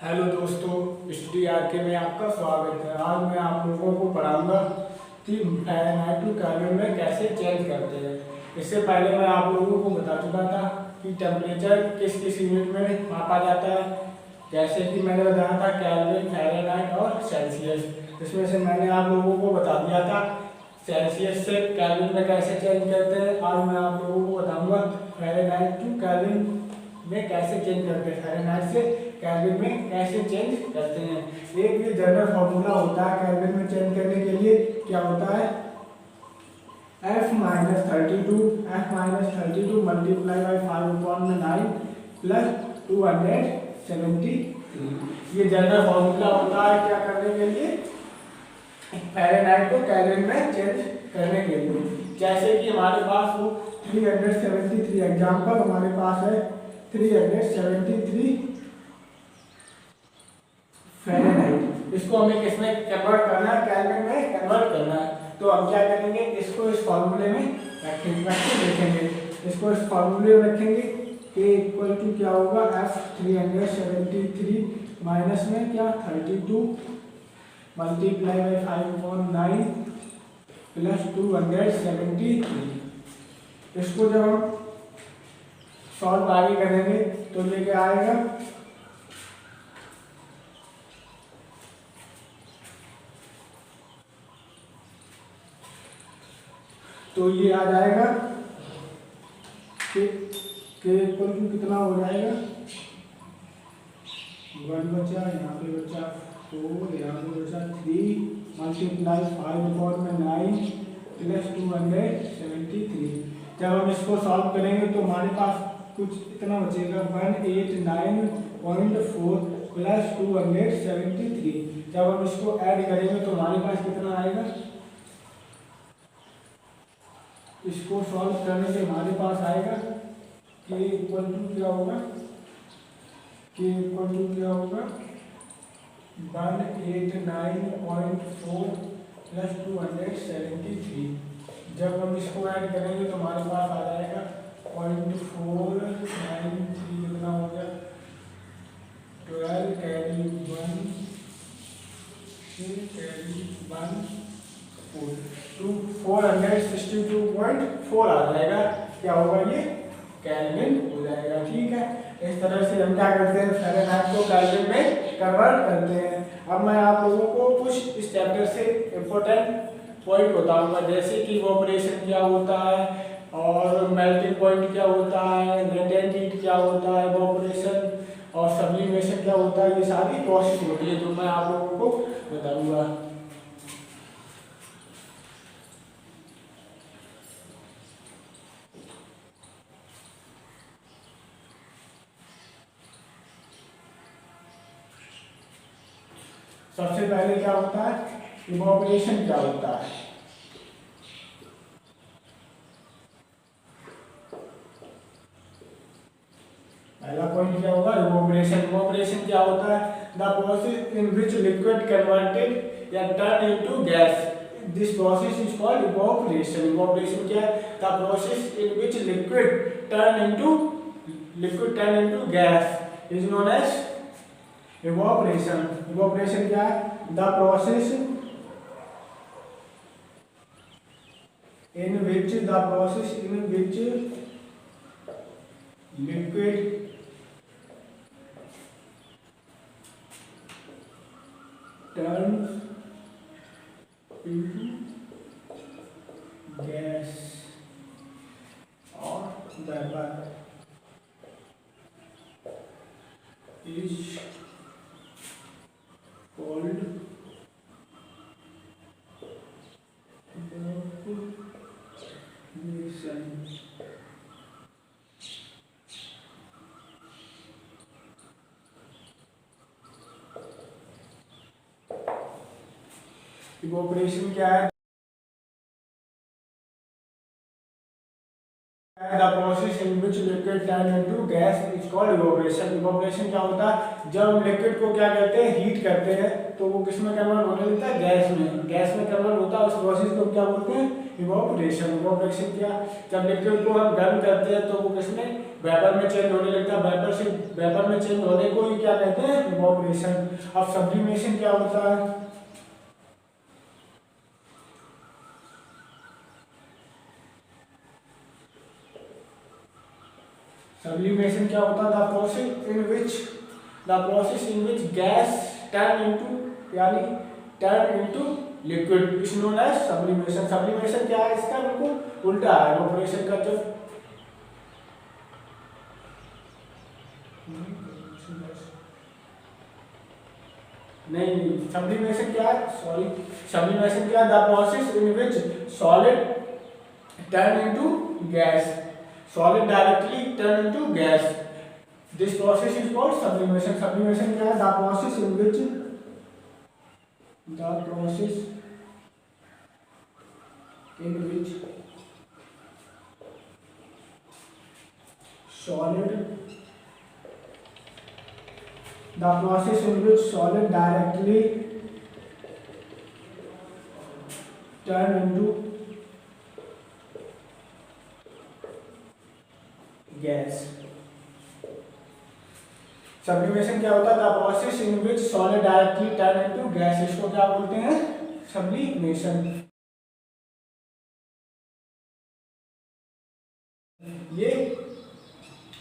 Hello दोस्तों, study are में आपका स्वागत है। आज मैं आप लोगों को पढ़ाऊंगा कि फ़ारेनहाइट टू केल्विन में कैसे चेंज करते हैं। इससे पहले मैं आप लोगों को बता चुका था कि टेम्परेचर किस किस यूनिट में मापा जाता है। जैसे कि मैंने बताया था केल्विन, फ़ारेनहाइट और सेल्सियस। इसमें से मैंने आप लोगों को बता दिया था सेल्सियस से केल्विन में कैसे चेंज करते हैं। आज मैं आप लोगों को बताऊँगा फ़ारेनहाइट टू केल्विन में कैसे चेंज करते हैं, फ़ारेनहाइट से केल्विन में कैसे चेंज करते हैं। एक ये जनरल फॉर्मूला होता है केल्विन में चेंज करने के लिए। क्या होता है? F-32 multiply by 5/9 plus 273। ये जनरल फॉर्मूला होता है क्या करने के लिए? फ़ारेनहाइट को केल्विन में चेंज करने के लिए। जैसे कि हमारे पास वो 373 एग्जाम्पल हमारे पास है 373 फ़ारेनहाइट। इसको हमें किसमें कन्वर्ट करना है? केल्विन में कन्वर्ट करना है। तो हम क्या करेंगे, इसको इस फॉर्मूले में रखेंगे। इसको इस फॉर्मूले में रखेंगे कि इक्वल टू क्या होगा, F373 माइनस में क्या 32 मल्टीप्लाई बाई 5/9 प्लस 273। इसको जब हम सॉल्व आगे करेंगे तो ये क्या आएगा, तो ये आ जाएगा कि इक्वल टू कितना हो जाएगा, 1 बचा, यहाँ पे बचा 4, यहाँ पे बचा 3 मल्टीप्लाई 5/9 प्लस 273। जब हम इसको सॉल्व करेंगे तो हमारे पास कुछ इतना बचेगा 189.4 प्लस 273। जब हम इसको ऐड करेंगे तो हमारे पास कितना आएगा, इसको सॉल्व करने से हमारे पास आएगा कि इक्वल टू क्या होगा, 189.4 प्लस 273। जब हम इसको ऐड करेंगे तो हमारे पास आ जाएगा 0.493, कितना हो गया 12 कैरी 1 to 462.4 आ जाएगा। क्या होगा, ये केल्विन हो जाएगा। ठीक है, इस तरह से हम क्या करते हैं, फ़ारेनहाइट को केल्विन में कन्वर्ट करते हैं। अब मैं आप लोगों को कुछ इस चैप्टर से इम्पोर्टेंट पॉइंट बताऊंगा, जैसे कि इवैपोरेशन क्या होता है और मेल्टिंग पॉइंट क्या होता है, लेटेंट हीट क्या होता है, इवैपोरेशन और सब्लिमेशन क्या होता है। ये सारी प्रोसेस होती है जो मैं आप लोगों को बताऊंगा। सबसे पहले क्या होता है, इवैपोरेशन क्या होता है। पहला पॉइंट क्या होगा, इवैपोरेशन क्या होता है, the process in which liquid converted या turn into gas, this process is called evaporation. Evaporation क्या है, the process in which liquid turn into gas is known as evaporation. Evaporation क्या है, the process in which liquid turns into gas or vapor is called evaporation. Evaporation क्या है, the process in which liquid turn into gas is called evaporation. Evaporation क्या होता है, जब हम liquid को क्या कहते हैं, हीट करते हैं तो वो किसमें कन्वर्ट होने लगता है, गैस में कन्वर्ट होता है। उस प्रोसेस को क्या बोलते हैं, इवैपोरेशन। इवैपोरेशन क्या, जब लिक्विड को हम गर्म करते हैं तो वो किसमें वेपर में चेंज होने लगता है, वेपर में चेंज होने को ही क्या कहते हैं, इवोपरेशन। अब सब्लिमेशन क्या होता है, सब्लिमेशन क्या होता है, the process in which gas turn into liquid is known as sublimation. Sublimation क्या है, इसका बिल्कुल उल्टा है इवोपरेशन का। जो नहीं, सब्लिमेशन क्या है, सॉरी, सब्लिमेशन क्या है, the process in which solid turn into gas, solid directly turn into gas, this process is called sublimation. Sublimation क्या है, the process in which solid directly turn into gas। Sublimation क्या होता है, the process in which solid directly turn into gas, इसको क्या बोलते हैं, sublimation. ये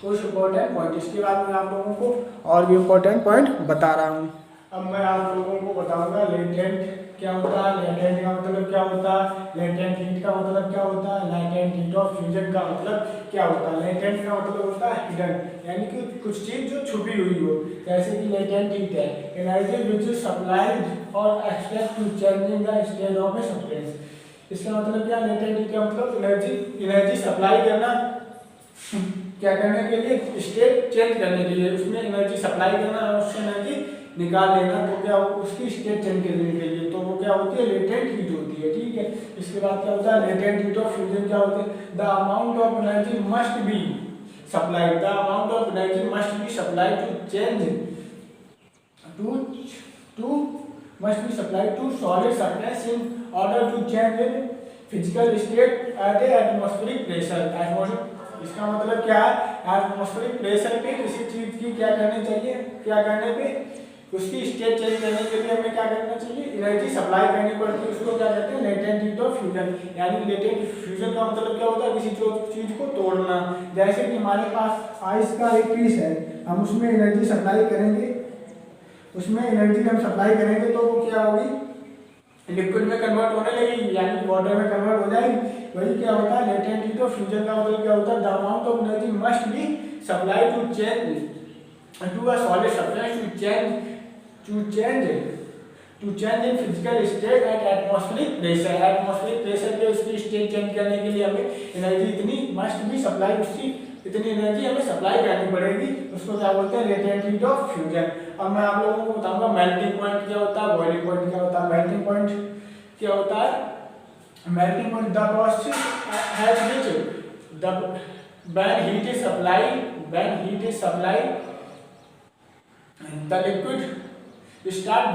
कुछ इम्पोर्टेंट पॉइंट, इसके बाद मैं आप लोगों को और भी इम्पोर्टेंट पॉइंट बता रहा हूँ। अब मैं आप लोगों को बताऊंगा लेटेंट क्या होता है, लेटेंट का मतलब क्या होता है, लेटेंट हीट का मतलब क्या होता है, लेटेंट हीट ऑफ फ्यूजन का मतलब क्या होता है। लेटेंट का मतलब होता है हिडन, यानी कि कुछ चीज जो छुपी हुई हो, जैसे कि लेटेंट हीट है एनर्जी विच इज सप्लाइड और expect to changing the state of a substance. इसका मतलब क्या, लेटेंट हीट का मतलब एनर्जी सप्लाई करना, क्या करने के लिए, स्टेट चेंज करने के लिए, उसमें एनर्जी सप्लाई करना और उससे एनर्जी निकाल लेना, तो क्या उसकी स्टेट चेंज करने के लिए, तो वो क्या होती है, लेटेंट हीट होती है। ठीक है, इसके बाद क्या होता है, लेटेंट हीट ऑफ फ्यूजन क्या होती है, the amount of energy must be supplied, the amount of energy must be supplied to change to solid substance in order to change in physical state at a atmospheric pressure. इसका मतलब क्या है, atmospheric pressure पे किसी चीज की क्या करनी चाहिए, क्या करने पे उसकी स्टेट चेंज करने के लिए हमें क्या करना चाहिए, एनर्जी सप्लाई करनी पड़ती है, उसको क्या कहते हैं, लेटेंट हीट ऑफ फ्यूजन। यानी लेटेंट फ्यूजन का मतलब क्या होता है, किसी चीज को तोड़ना। जैसे कि हमारे पास आइस का एक पीस है, हम उसमें एनर्जी सप्लाई करेंगे, तो वो क्या होगी, लिक्विड में कन्वर्ट होने लगेगी, यानी वाटर में कन्वर्ट हो जाएगी। वही क्या होता है, लेटेंट हीट ऑफ फ्यूजन का मतलब क्या होता है, the amount of energy must be supply to change to a solid substance to change in physical state at atmospheric pressure पे उसकी स्टेट चेंज करने के लिए हमें एनर्जी इतनी मस्ट बी सप्लाई, उसकी इतनी एनर्जी हमें सप्लाई करनी पड़ेगी, उसको क्या बोलते हैं, लेटेंट हीट ऑफ फ्यूजन। अब मैं आप लोगों को बताऊंगा मेल्टिंग पॉइंट क्या होता है, बॉइलिंग पॉइंट क्या होता है। मेल्टिंग पॉइंट क्या होता है, melting point the process has which the when heat is supplied the liquid start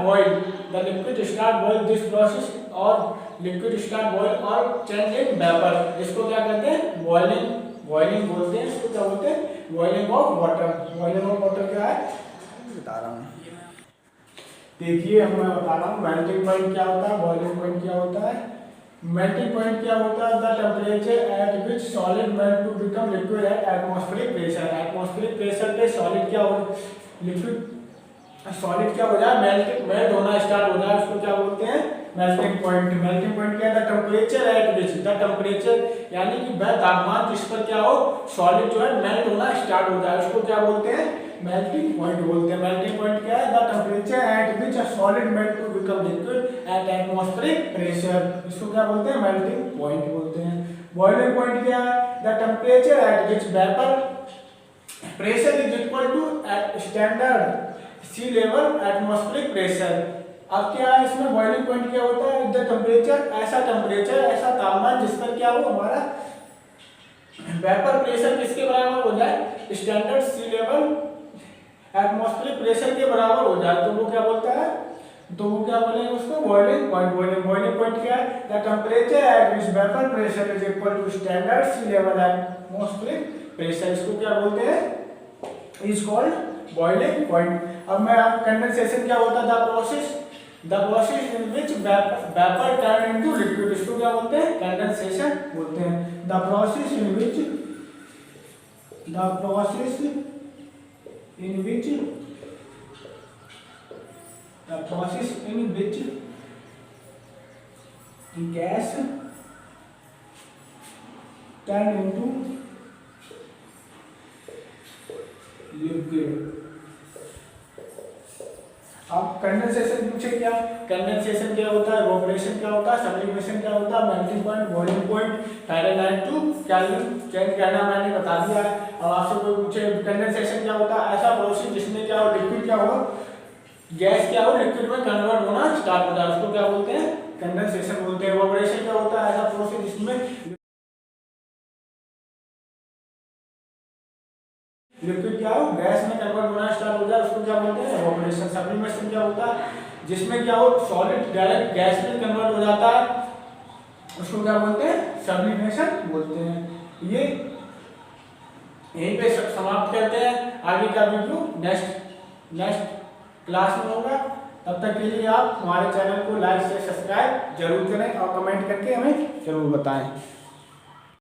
boil this process or liquid start boil or change in vapor, इसको क्या कहते हैं, बॉइलिंग बोलते हैं, इसको क्या बोलते हैं, बॉइलिंग ऑफ वाटर क्या है बता रहा हूँ। देखिए अब मैं बता रहा हूँ मेल्टिंग पॉइंट क्या होता है, बॉइलिंग पॉइंट क्या होता है। मेल्टिंग पॉइंट क्या होता है, the temperature at which solid melt to become liquid at atmospheric pressure पे सॉलिड क्या हो, लिक्विड सॉलिड क्या हो जाए, मेल्ट होना स्टार्ट हो जाए, उसको क्या बोलते हैं, मेल्टिंग पॉइंट क्या है, the temperature at which, the temperature यानी कि वह तापमान जिस पर क्या हो, सॉलिड जो है मेल्ट होना स्टार्ट हो जाए, उसको क्या बोलते हैं, मेल्टिंग पॉइंट बोलते हैं। मेल्टिंग पॉइंट क्या है, the temperature at which a solid melt to become liquid at atmospheric pressure, इसको क्या बोलते हैं, मेल्टिंग पॉइंट बोलते हैं। बॉइलिंग पॉइंट क्या है, the temperature at which vapour pressure is equal to standard sea level atmospheric pressure. अब क्या है इसमें बॉइलिंग पॉइंट क्या होता है, द टेम्परेचर ऐसा तापमान जिस पर क्या हो, हमारा वेपर प्रेशर किसके बराबर हो जाए, standard sea level atmospheric pressure के बराबर हो जाए, तो वो क्या बोलता है, तो वो क्या बोलेंगे उसको, बॉइलिंग पॉइंट क्या है, the temperature at which vapour pressure is equal to standard sea level atmospheric pressure, इसको क्या बोलते हैं, इज कॉल्ड बॉइलिंग पॉइंट। अब मैं आप कंडेंसेशन क्या होता है, the process in which vapour turn into liquid, इसको क्या बोलते हैं, कंडेंसेशन बोलते हैं। The process in which gas turn into liquid. अब कंडेंसेशन पूछे क्या, कंडेंसेशन क्या होता है, इवेपोरेशन क्या होता है, सब्लिमेशन क्या होता है, melting point, boiling point, Fahrenheit to Kelvin change करना मैंने बता दिया है। अब आपसे कोई पूछे कंडेंसेशन क्या होता है, ऐसा प्रोसेस जिसमें क्या हो, लिक्विड क्या हो, गैस क्या हो लिक्विड में कन्वर्ट होना स्टार्ट हो जाए, उसको क्या बोलते हैं, कंडेंसेशन बोलते हैं। इवेपोरेशन क्या होता है, ऐसा प्रोसेस जिसमें लिक्विड क्या हो गैस में कन्वर्ट होना स्टार्ट हो जाए, उसको क्या बोलते हैं, इवेपोरेशन। सब्लिमेशन क्या होता है, जिसमें क्या हो सॉलिड डायरेक्ट गैस में कन्वर्ट हो जाता है, उसको क्या बोलते हैं, सब्लिमेशन बोलते हैं। ये यहीं पे समाप्त करते हैं, आगे का वीडियो नेक्स्ट क्लास में होगा। तब तक के लिए आप हमारे चैनल को लाइक से सब्सक्राइब जरूर करें और कमेंट करके हमें जरूर बताएं।